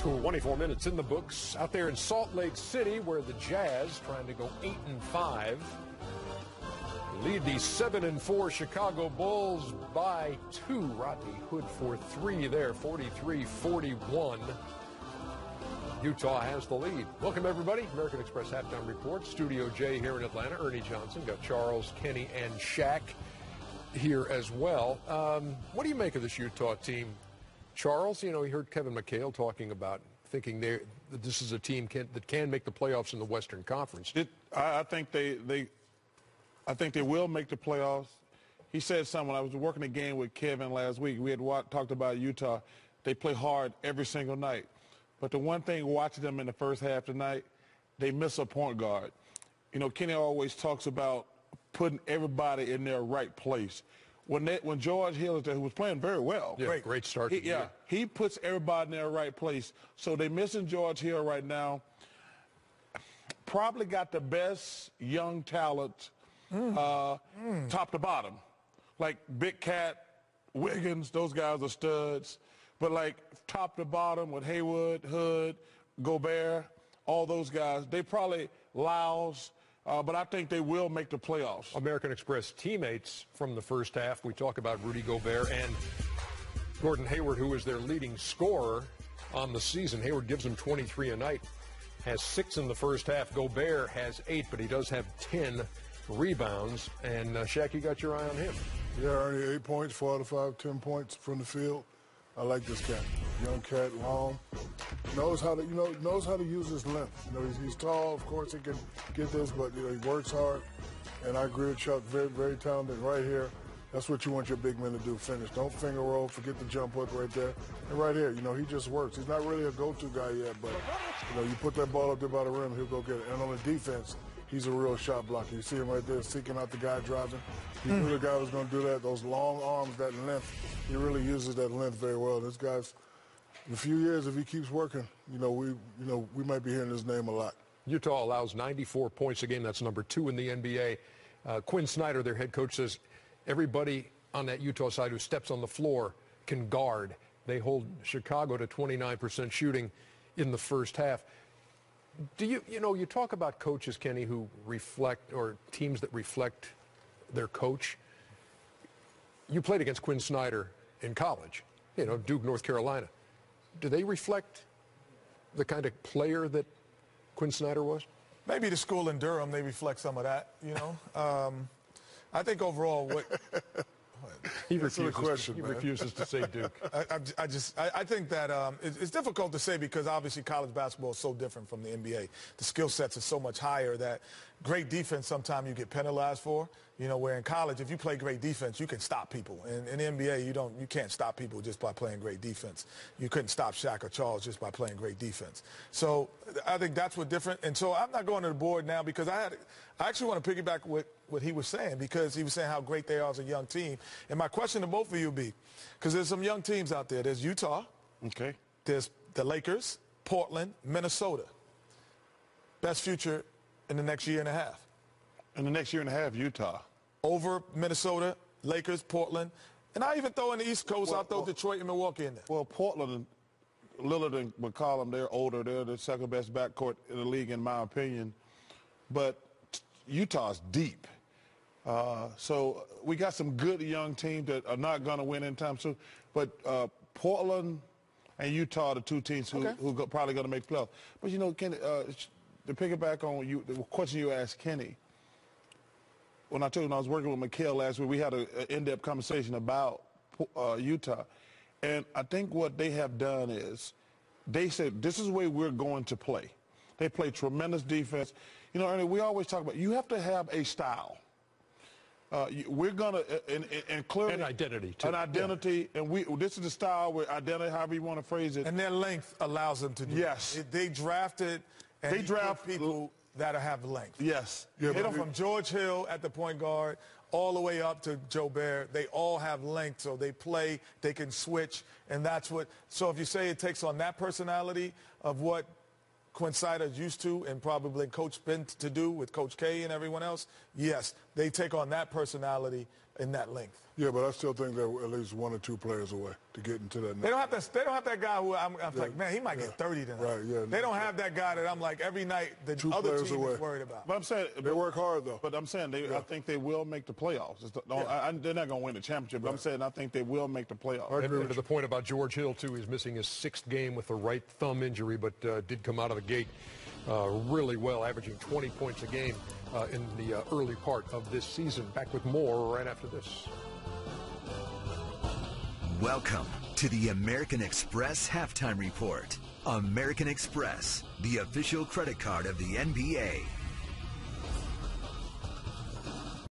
24 minutes in the books out there in Salt Lake City, where the Jazz, trying to go 8-5, lead the 7-4 Chicago Bulls by 2. Rodney Hood for 3 there, 43-41. Utah has the lead. Welcome, everybody. American Express Halftime Report. Studio J here in Atlanta. Ernie Johnson. Got Charles, Kenny, and Shaq here as well. What do you make of this Utah team? Charles, you know, he heard Kevin McHale talking about thinking that this is a team that can make the playoffs in the Western Conference. I think they will make the playoffs. He said something. When I was working a game with Kevin last week, we had talked about Utah. They play hard every single night. But the one thing watching them in the first half tonight, they miss a point guard. You know, Kenny always talks about putting everybody in their right place. When George Hill is there, who was playing very well. Yeah, great start. He puts everybody in their right place. So they're missing George Hill right now. Probably got the best young talent top to bottom. Like Big Cat, Wiggins, those guys are studs. But like top to bottom with Haywood, Hood, Gobert, all those guys, they probably Lyles, but I think they will make the playoffs. American Express teammates from the first half. We talk about Rudy Gobert and Gordon Hayward, who is their leading scorer on the season. Hayward gives them 23 a night, has 6 in the first half. Gobert has 8, but he does have 10 rebounds. And Shaq, you got your eye on him. Yeah, Ernie, 8 points, 4 out of 5, 10 points from the field. I like this cat. Young cat, long, knows how to use his length. You know, he's tall, of course he can get this, but you know, he works hard. And I agree with Chuck, very, very talented right here. That's what you want your big men to do, finish. Don't finger roll, forget the jump hook right there. And right here, you know, he just works. He's not really a go-to guy yet, but you know, you put that ball up there by the rim, he'll go get it. And on the defense, he's a real shot blocker. You see him right there seeking out the guy driving. He knew the guy was going to do that. Those long arms, that length, he really uses that length very well. This guy's, in a few years, if he keeps working, we might be hearing his name a lot. Utah allows 94 points a game. That's number 2 in the NBA. Quinn Snyder, their head coach, says everybody on that Utah side who steps on the floor can guard. They hold Chicago to 29% shooting in the first half. Do you talk about coaches, Kenny, who reflect, or teams that reflect their coach. You played against Quinn Snyder in college, you know, Duke, North Carolina. Do they reflect the kind of player that Quinn Snyder was? Maybe the school in Durham, they reflect some of that, you know. I think overall what... He refuses to say Duke. I think that it's difficult to say because obviously college basketball is so different from the NBA. The skill sets are so much higher that great defense sometimes you get penalized for. You know, where in college, if you play great defense, you can stop people. In the NBA, you can't stop people just by playing great defense. You couldn't stop Shaq or Charles just by playing great defense. So I think that's what's different. And so I'm not going to the board now because I actually want to piggyback with what he was saying, because he was saying how great they are as a young team. And my question to both of you would be, because there's some young teams out there. There's Utah. Okay. There's the Lakers, Portland, Minnesota. Best future in the next year and a half. In the next year and a half, Utah. Over Minnesota, Lakers, Portland. And I even throw in the East Coast, I'll throw Detroit and Milwaukee in there. Well, Portland, Lillard and McCollum, they're older. They're the second best backcourt in the league, in my opinion. But Utah's deep. So we got some good young teams that are not going to win anytime soon. But Portland and Utah are the two teams who are probably going to make playoffs. But, you know, Kenny, to piggyback on the question you asked Kenny, when I was working with McHale last week, we had an in-depth conversation about Utah. And I think what they have done is they said, this is the way we're going to play. They play tremendous defense. You know, Ernie, we always talk about you have to have a style. We're going to, and clearly. An identity, too. An identity. Yeah. And this is the style with identity, however you want to phrase it. And their length allows them to do Yes. They drafted and they draft people that have length. Yes. Yeah, hit them from George Hill at the point guard all the way up to Joe Bear. They all have length, so they play, they can switch, and that's what. So if you say it takes on that personality of what Quinn Snyder is used to and probably Coach Ben to do with Coach K and everyone else, yes, they take on that personality and that length. Yeah, but I still think they're at least 1 or 2 players away to get into that. They don't have that guy who I'm like, man, he might get 30 tonight. Right, yeah. They don't have that guy that I'm like, every night the 2 other players team away. is worried about. But I'm saying They work hard, though. But I'm saying I think they will make the playoffs. They're not going to win the championship. But I'm saying I think they will make the playoffs. And to the point about George Hill, too, he's missing his 6th game with a right thumb injury, but did come out of the gate really well, averaging 20 points a game in the early part of this season. Back with more right after this. Welcome to the American Express Halftime Report. American Express, the official credit card of the NBA.